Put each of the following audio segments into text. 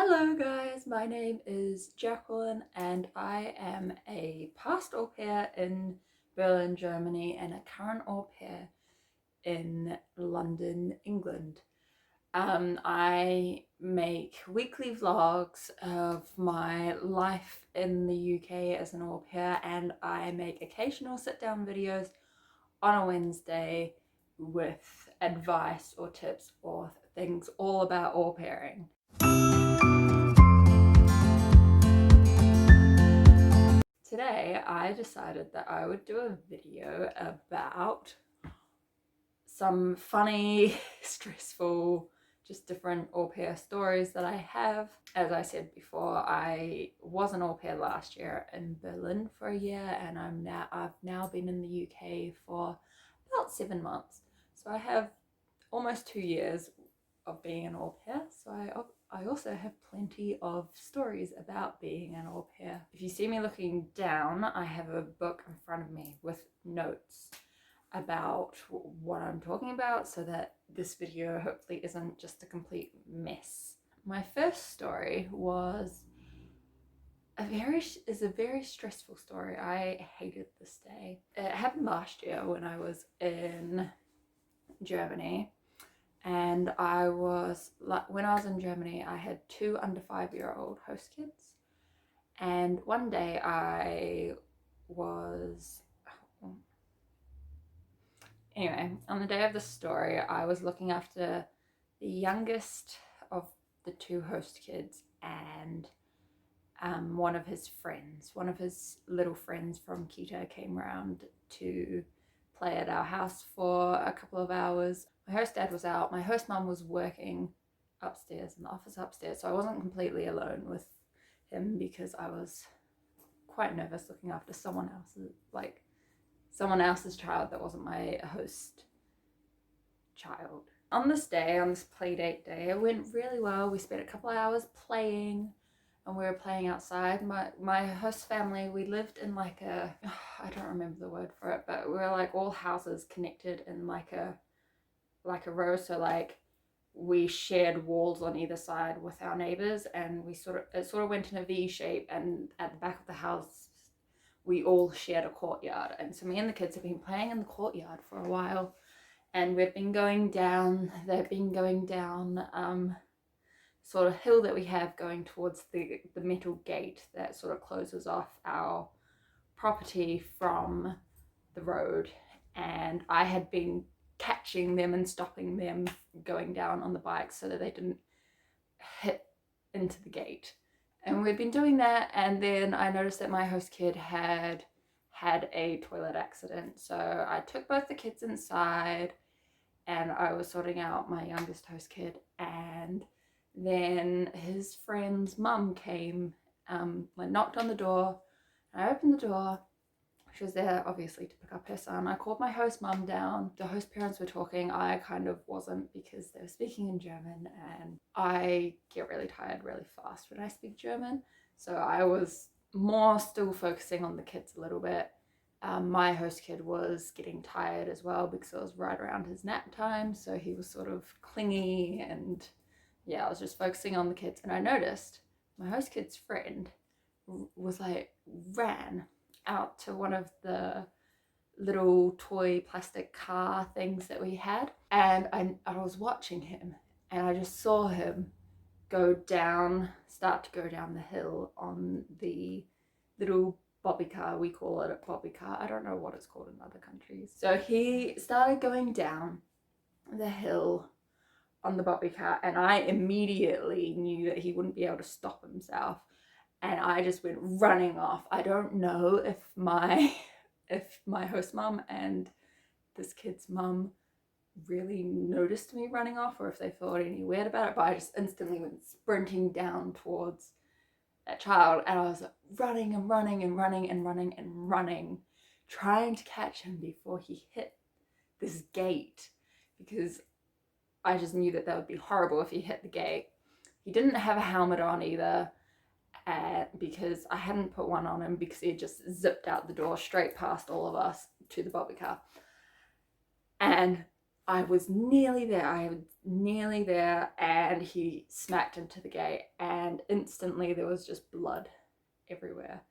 Hello guys, my name is Jacqueline and I am a past au pair in Berlin, Germany and a current au pair in London, England. I make weekly vlogs of my life in the UK as an au pair, and I make occasional sit-down videos on a Wednesday with advice or tips or things all about au pairing. Today I decided that I would do a video about some funny, stressful, just different au pair stories that I have. As I said before, I was an au pair last year in Berlin for a year, and I've now been in the UK for about 7 months. So I have almost 2 years of being an au pair, so I also have plenty of stories about being an au pair. If you see me looking down, I have a book in front of me with notes about what I'm talking about, so that this video hopefully isn't just a complete mess. My first story was a very stressful story. I hated this day. It happened last year when I was in Germany. And when I was in Germany, I had 2 under 5-year-old host kids. And one day anyway, on the day of the story, I was looking after the youngest of the 2 host kids and one of his little friends from Quito came around to play at our house for a couple of hours. My host dad was out, my host mum was working upstairs in the office upstairs, so I wasn't completely alone with him because I was quite nervous looking after someone else's child that wasn't my host child. On this play date day, it went really well. We spent a couple of hours playing, and we were playing outside. My host family, we lived in I don't remember the word for it, but we were like all houses connected in like a row, so we shared walls on either side with our neighbors, and it sort of went in a V shape, and at the back of the house we all shared a courtyard. And so me and the kids have been playing in the courtyard for a while, and they've been going down sort of hill that we have going towards the metal gate that sort of closes off our property from the road. And I had been catching them and stopping them going down on the bike so that they didn't hit into the gate. And we've been doing that, and then I noticed that my host kid had a toilet accident. So I took both the kids inside and I was sorting out my youngest host kid, and then his friend's mum came, knocked on the door. I opened the door. She was there obviously to pick up her son. I called my host mum down. The host parents were talking. I kind of wasn't, because they were speaking in German, and I get really tired really fast when I speak German. So I was more still focusing on the kids a little bit. My host kid was getting tired as well because it was right around his nap time. So he was sort of clingy, and yeah, I was just focusing on the kids. And I noticed my host kid's friend was ran out to one of the little toy plastic car things that we had, and I was watching him, and I just saw him start to go down the hill on the little bobby car. We call it a bobby car. I don't know what it's called in other countries. So he started going down the hill on the bobby car, and I immediately knew that he wouldn't be able to stop himself, and I just went running off. I don't know if my host mum and this kid's mum really noticed me running off, or if they thought any weird about it, but I just instantly went sprinting down towards that child, and I was running and running and running and running and running, trying to catch him before he hit this gate, because I just knew that would be horrible if he hit the gate. He didn't have a helmet on either, because I hadn't put one on him, because he had just zipped out the door straight past all of us to the bobby car. And I was nearly there. And he smacked into the gate, and instantly there was just blood everywhere.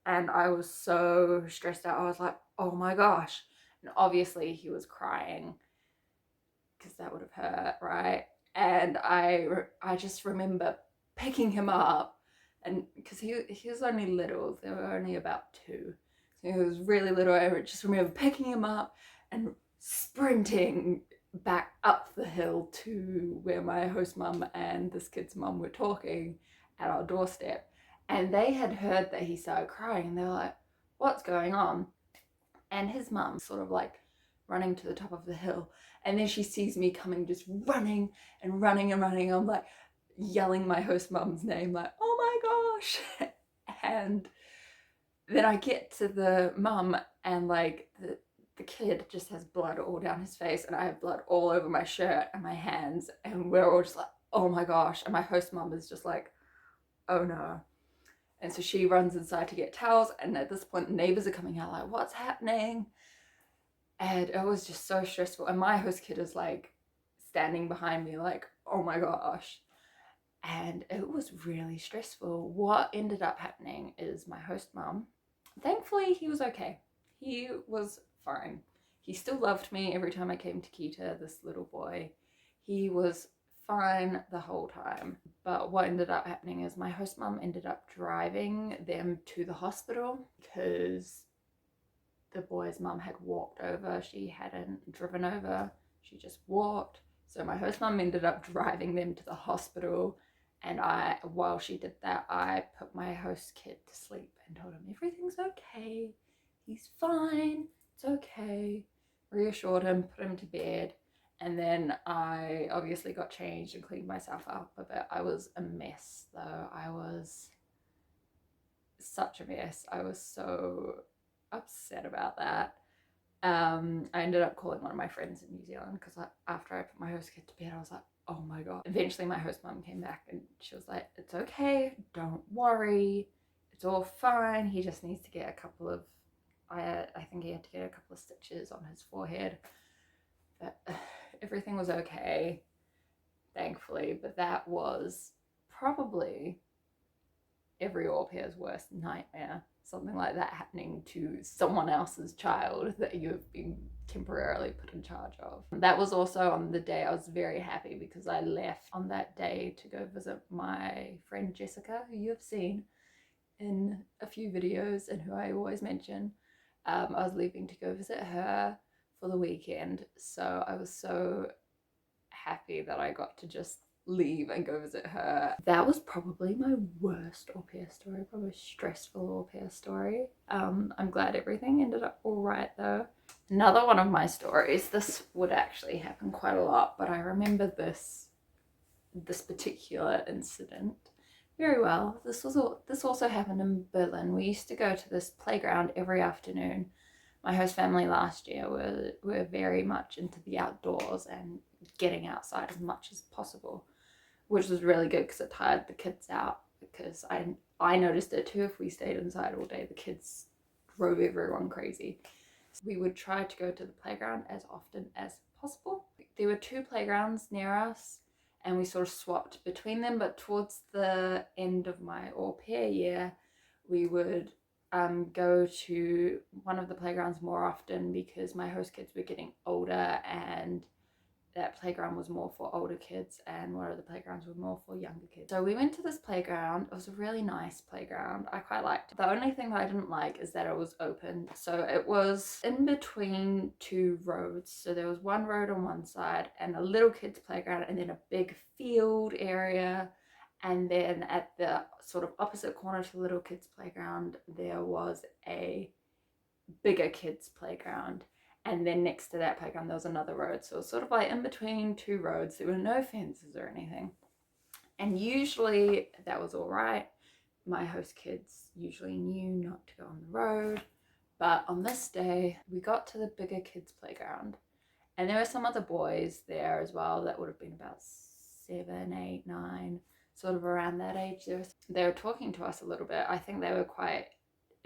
And I was so stressed out. I was like, oh my gosh. And obviously he was crying because that would have hurt, right? And I just remember picking him up, and because he was only little, they were only about 2, so he was really little. I just remember picking him up and sprinting back up the hill to where my host mum and this kid's mum were talking at our doorstep, and they had heard that he started crying, and they were like, what's going on? And his mum sort of like running to the top of the hill, and then she sees me coming, just running and running and running. I'm like yelling my host mum's name, like, oh my gosh. And then I get to the mum, and like the kid just has blood all down his face, and I have blood all over my shirt and my hands, and we're all just like, oh my gosh. And my host mum is just like, oh no. And so she runs inside to get towels, and at this point the neighbors are coming out like, what's happening? And it was just so stressful. And my host kid is like standing behind me like, oh my gosh. And it was really stressful. What ended up happening is my host mum, thankfully he was okay. He was fine. He still loved me every time I came to Kita, this little boy. He was fine the whole time. But what ended up happening is my host mum ended up driving them to the hospital because the boy's mum had walked over. She hadn't driven over, she just walked. So my host mum ended up driving them to the hospital, and while she did that, I put my host kid to sleep and told him everything's okay, he's fine, it's okay, reassured him, put him to bed. And then I obviously got changed and cleaned myself up a bit. I was a mess though. I was such a mess. I was so upset about that. I ended up calling one of my friends in New Zealand because after I put my host kid to bed, I was like, oh my god. Eventually my host mum came back and she was like, it's okay, don't worry, it's all fine. He just needs to get a couple of, I think he had to get a couple of stitches on his forehead. But everything was okay, thankfully. But that was probably every au pair's worst nightmare. Something like that happening to someone else's child that you've been temporarily put in charge of. That was also on the day I was very happy because I left on that day to go visit my friend Jessica, who you have seen in a few videos and who I always mention. I was leaving to go visit her for the weekend, so I was so happy that I got to just leave and go visit her. That was probably my worst au pair story, probably stressful au pair story. I'm glad everything ended up all right though. Another one of my stories, this would actually happen quite a lot, but I remember this particular incident very well. This also happened in Berlin. We used to go to this playground every afternoon. My host family last year were very much into the outdoors and getting outside as much as possible, which was really good because it tired the kids out, because I noticed it too. If we stayed inside all day, the kids drove everyone crazy. So we would try to go to the playground as often as possible. There were 2 playgrounds near us and we sort of swapped between them, but towards the end of my au pair year, we would go to one of the playgrounds more often because my host kids were getting older and that playground was more for older kids and one of the playgrounds were more for younger kids. So we went to this playground. It was a really nice playground. I quite liked it. The only thing that I didn't like is that it was open. So it was in between 2 roads. So there was one road on one side and a little kids playground and then a big field area. And then at the sort of opposite corner to the little kids playground, there was a bigger kids playground. And then next to that playground, there was another road. So it was sort of like in between 2 roads. There were no fences or anything. And usually that was all right. My host kids usually knew not to go on the road. But on this day, we got to the bigger kids playground. And there were some other boys there as well that would have been about 7, 8, 9, sort of around that age. They were talking to us a little bit. I think they were quite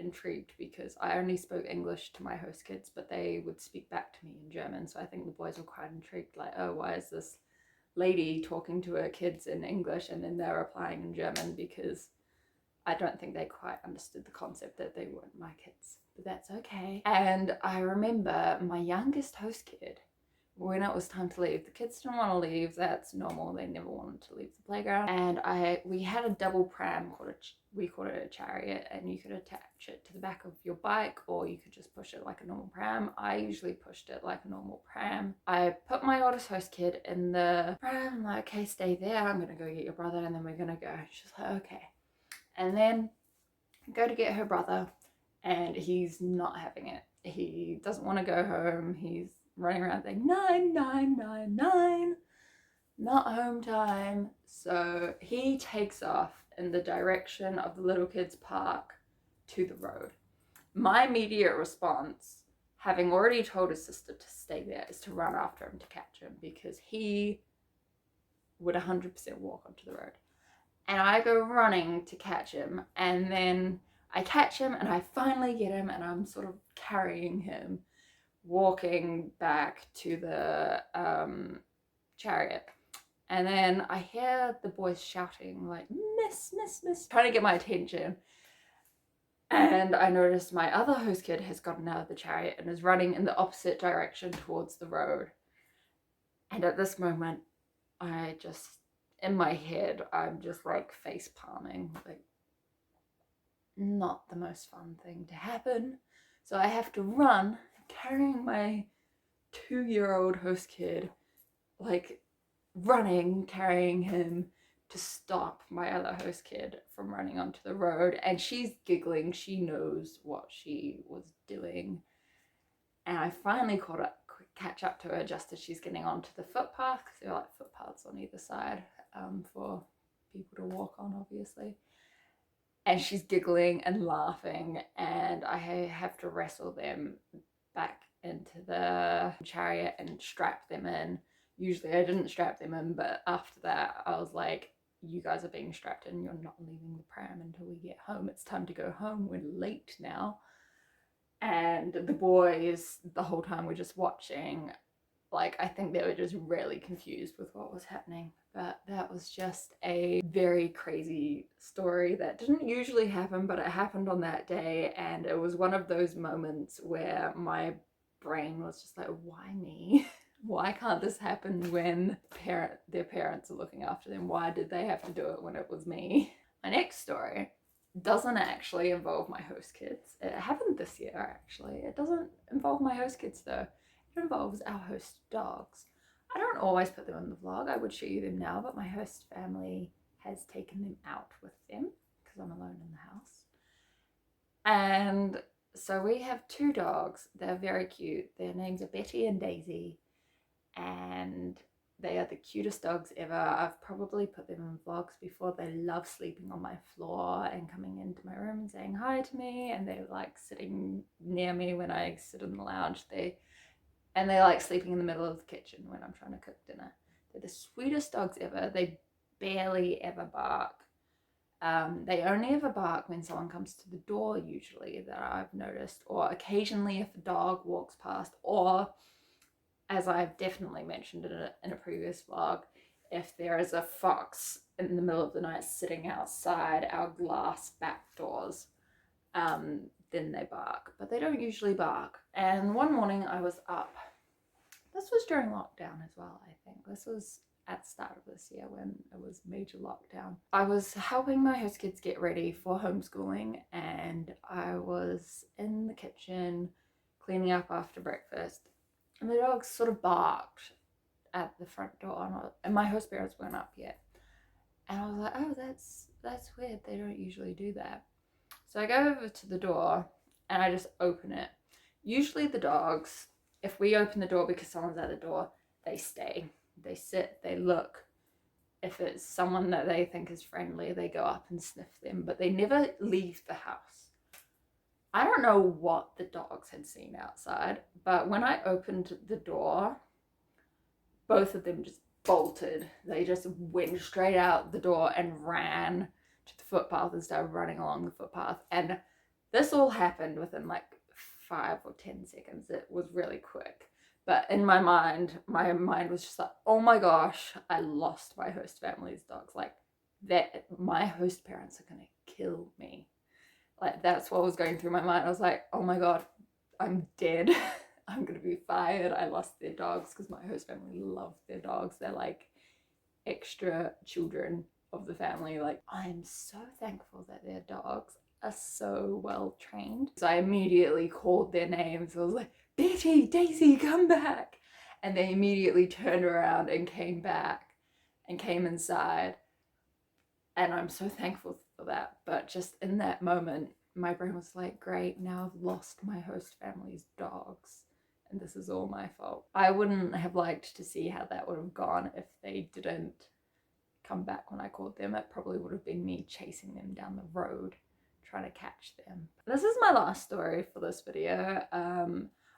intrigued because I only spoke English to my host kids, but they would speak back to me in German. So I think the boys were quite intrigued, like, oh, why is this lady talking to her kids in English and then they're replying in German, because I don't think they quite understood the concept that they weren't my kids, but that's okay. And I remember my youngest host kid, when it was time to leave, the kids didn't want to leave. That's normal. They never wanted to leave the playground. And we had a double pram we called it a chariot, and you could attach it to the back of your bike, or you could just push it like a normal pram. I usually pushed it like a normal pram. I put my oldest host kid in the pram. I'm like, okay, stay there. I'm gonna go get your brother, and then we're gonna go. She's like, okay. And then go to get her brother, and he's not having it. He doesn't want to go home. He's running around saying 9, 9, 9, 9, not home time. So he takes off in the direction of the little kids park to the road. My immediate response, having already told his sister to stay there, is to run after him to catch him, because he would 100% walk onto the road. And I go running to catch him, and then I catch him and I finally get him, and I'm sort of carrying him, walking back to the chariot. And then I hear the boys shouting like, miss, miss, miss, trying to get my attention. And I noticed my other host kid has gotten out of the chariot and is running in the opposite direction towards the road. And at this moment, in my head, I'm just like face palming, like, not the most fun thing to happen. So I have to run, carrying my 2-year-old host kid, like running, carrying him to stop my other host kid from running onto the road. And she's giggling. She knows what she was doing. And I finally catch up to her just as she's getting onto the footpath, because there are like footpaths on either side for people to walk on, obviously. And she's giggling and laughing, and I have to wrestle them back into the chariot and strap them in. Usually I didn't strap them in, but after that I was like, you guys are being strapped in, you're not leaving the pram until we get home. It's time to go home, we're late now. And the boys, the whole time, were just watching. Like, I think they were just really confused with what was happening. But that was just a very crazy story that didn't usually happen, but it happened on that day. And it was one of those moments where my brain was just like, why me? Why can't this happen when their parents are looking after them? Why did they have to do it when it was me? My next story doesn't actually involve my host kids. It happened this year, actually. It doesn't involve my host kids, though. It involves our host dogs. I don't always put them in the vlog. I would show you them now, but my host family has taken them out with them because I'm alone in the house. And so we have 2 dogs. They're very cute. Their names are Betty and Daisy, and they are the cutest dogs ever. I've probably put them in vlogs before. They love sleeping on my floor and coming into my room and saying hi to me, and they like sitting near me when I sit in the lounge. They like sleeping in the middle of the kitchen when I'm trying to cook dinner. They're the sweetest dogs ever. They barely ever bark. They only ever bark when someone comes to the door, usually, that I've noticed, or occasionally if a dog walks past, or, as I've definitely mentioned in a previous vlog, if there is a fox in the middle of the night sitting outside our glass back doors, then they bark, but they don't usually bark. And one morning I was up. This was during lockdown as well, I think. This was at the start of this year when it was major lockdown. I was helping my host kids get ready for homeschooling, and I was in the kitchen cleaning up after breakfast, and the dogs sort of barked at the front door, and my host parents weren't up yet. And I was like, oh, that's weird. They don't usually do that. So I go over to the door and I just open it. Usually the dogs, if we open the door because someone's at the door, they stay. They sit, they look. If it's someone that they think is friendly, they go up and sniff them, but they never leave the house. I don't know what the dogs had seen outside, but when I opened the door, both of them just bolted. They just went straight out the door and ran to the footpath and started running along the footpath. And This all happened within like 5 or 10 seconds. It was really quick. But in my mind was just like, oh my gosh, I lost my host family's dogs. Like, that my host parents are gonna kill me. Like, that's what was going through my mind. I was like, oh my god, I'm dead. I'm gonna be fired. I lost their dogs, because my host family love their dogs. They're like extra children of the family. Like, I'm so thankful that their dogs are so well trained. So I immediately called their names. I was like, Betty, Daisy, come back. And they immediately turned around and came back and came inside. And I'm so thankful for that. But just in that moment, my brain was like, great, now I've lost my host family's dogs. And this is all my fault. I wouldn't have liked to see how that would have gone if they didn't come back when I called them. It probably would have been me chasing them down the road, trying to catch them. This is my last story for this video.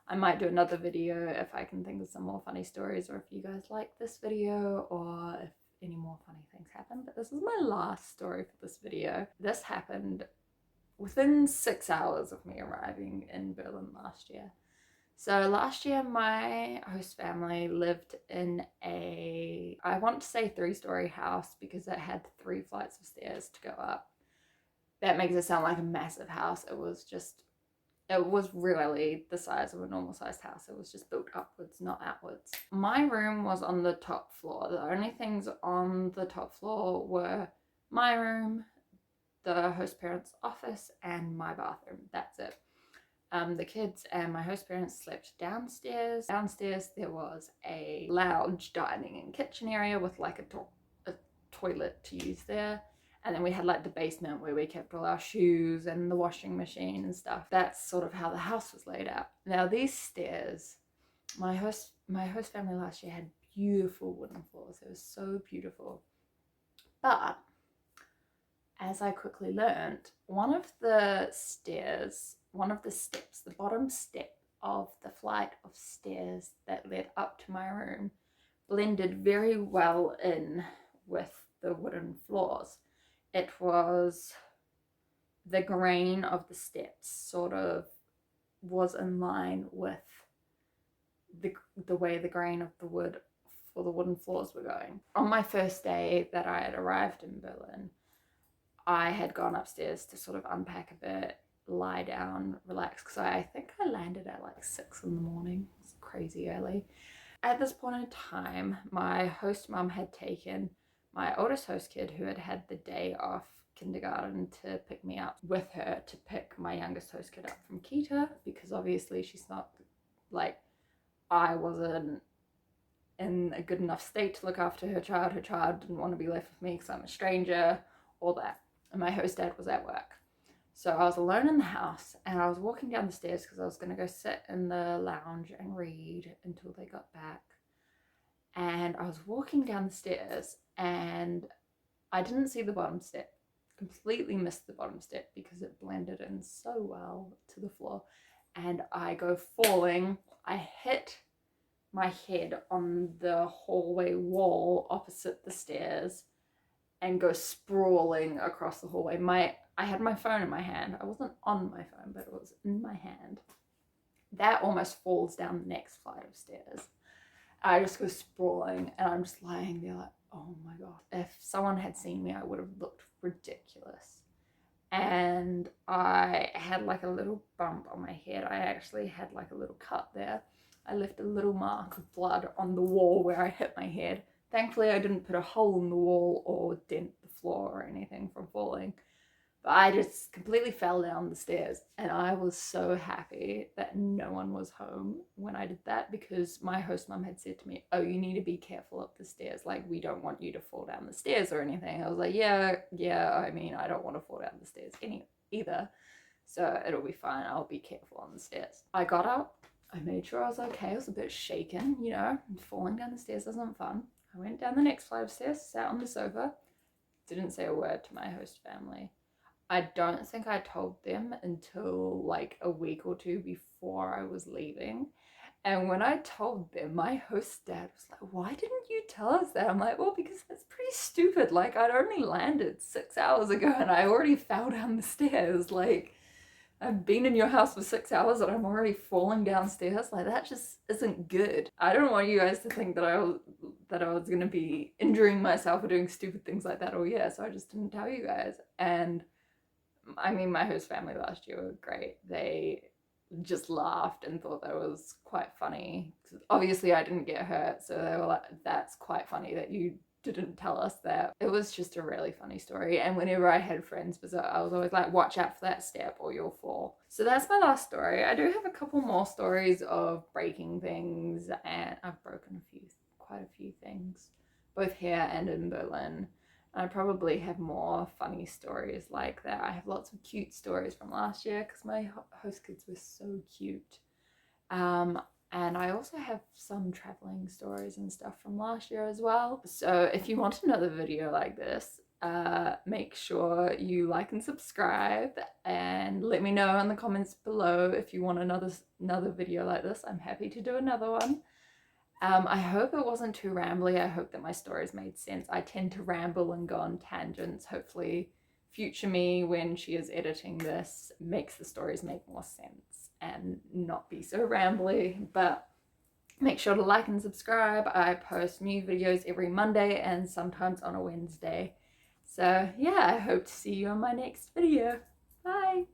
I might do another video if I can think of some more funny stories, or if you guys like this video, or if any more funny things happen. But this is my last story for this video. This happened within 6 hours of me arriving in Berlin last year. So last year, my host family lived in a, I want to say 3-story house, because it had 3 flights of stairs to go up. That makes it sound like a massive house. It was really the size of a normal sized house. It was just built upwards, not outwards. My room was on the top floor. The only things on the top floor were my room, the host parents' office, and my bathroom. That's it. The kids and my host parents slept downstairs. Downstairs there was a lounge, dining and kitchen area with like a toilet to use there. And then we had like the basement where we kept all our shoes and the washing machine and stuff. That's sort of how the house was laid out. Now these stairs, my host family last year had beautiful wooden floors. It was so beautiful. But as I quickly learned, one of the steps, the bottom step of the flight of stairs that led up to my room, blended very well in with the wooden floors. It was the grain of the steps sort of was in line with the way the grain of the wood for the wooden floors were going. On my first day that I had arrived in Berlin, I had gone upstairs to sort of unpack a bit, lie down, relax, because I think I landed at like 6 in the morning. It's crazy early. At this point in time, my host mum had taken my oldest host kid, who had had the day off kindergarten, to pick me up with her to pick my youngest host kid up from Kita, because obviously she's not, like, I wasn't in a good enough state to look after her child. Her child didn't want to be left with me because I'm a stranger, all that. And my host dad was at work. So I was alone in the house, and I was walking down the stairs because I was going to go sit in the lounge and read until they got back. And I was walking down the stairs, and I didn't see the bottom step. Completely missed the bottom step because it blended in so well to the floor. And I go falling. I hit my head on the hallway wall opposite the stairs and go sprawling across the hallway. I had my phone in my hand. I wasn't on my phone, but it was in my hand. That almost falls down the next flight of stairs. I just go sprawling, and I'm just lying there like, oh my god. If someone had seen me, I would have looked ridiculous. And I had like a little bump on my head. I actually had like a little cut there. I left a little mark of blood on the wall where I hit my head. Thankfully, I didn't put a hole in the wall or dent the floor or anything from falling. But I just completely fell down the stairs, and I was so happy that no one was home when I did that, because my host mum had said to me, oh, you need to be careful up the stairs. Like, we don't want you to fall down the stairs or anything. I was like, yeah, I mean, I don't want to fall down the stairs either. So it'll be fine. I'll be careful on the stairs. I got up. I made sure I was okay. I was a bit shaken, you know, falling down the stairs isn't fun. I went down the next flight of stairs, sat on the sofa, didn't say a word to my host family. I don't think I told them until like a week or two before I was leaving. And when I told them, my host dad was like, why didn't you tell us that? I'm like, well, because that's pretty stupid. Like, I'd only landed 6 hours ago and I already fell down the stairs. Like, I've been in your house for 6 hours and I'm already falling downstairs. Like, that just isn't good. I don't want you guys to think that I was gonna be injuring myself or doing stupid things like that all year, so I just didn't tell you guys. And I mean, my host family last year were great. They just laughed and thought that was quite funny. Obviously, I didn't get hurt, so they were like, "That's quite funny that you didn't tell us that." It was just a really funny story. And whenever I had friends visit, I was always like, "Watch out for that step or you'll fall." So that's my last story. I do have a couple more stories of breaking things, and I've broken quite a few things, both here and in Berlin. I probably have more funny stories like that. I have lots of cute stories from last year because my host kids were so cute. Um, and I also have some traveling stories and stuff from last year as well. So if you want another video like this, make sure you like and subscribe, and let me know in the comments below if you want another video like this. I'm happy to do another one. I hope it wasn't too rambly. I hope that my stories made sense. I tend to ramble and go on tangents. Hopefully future me, when she is editing this, makes the stories make more sense and not be so rambly. But make sure to like and subscribe. I post new videos every Monday and sometimes on a Wednesday. So yeah, I hope to see you on my next video. Bye!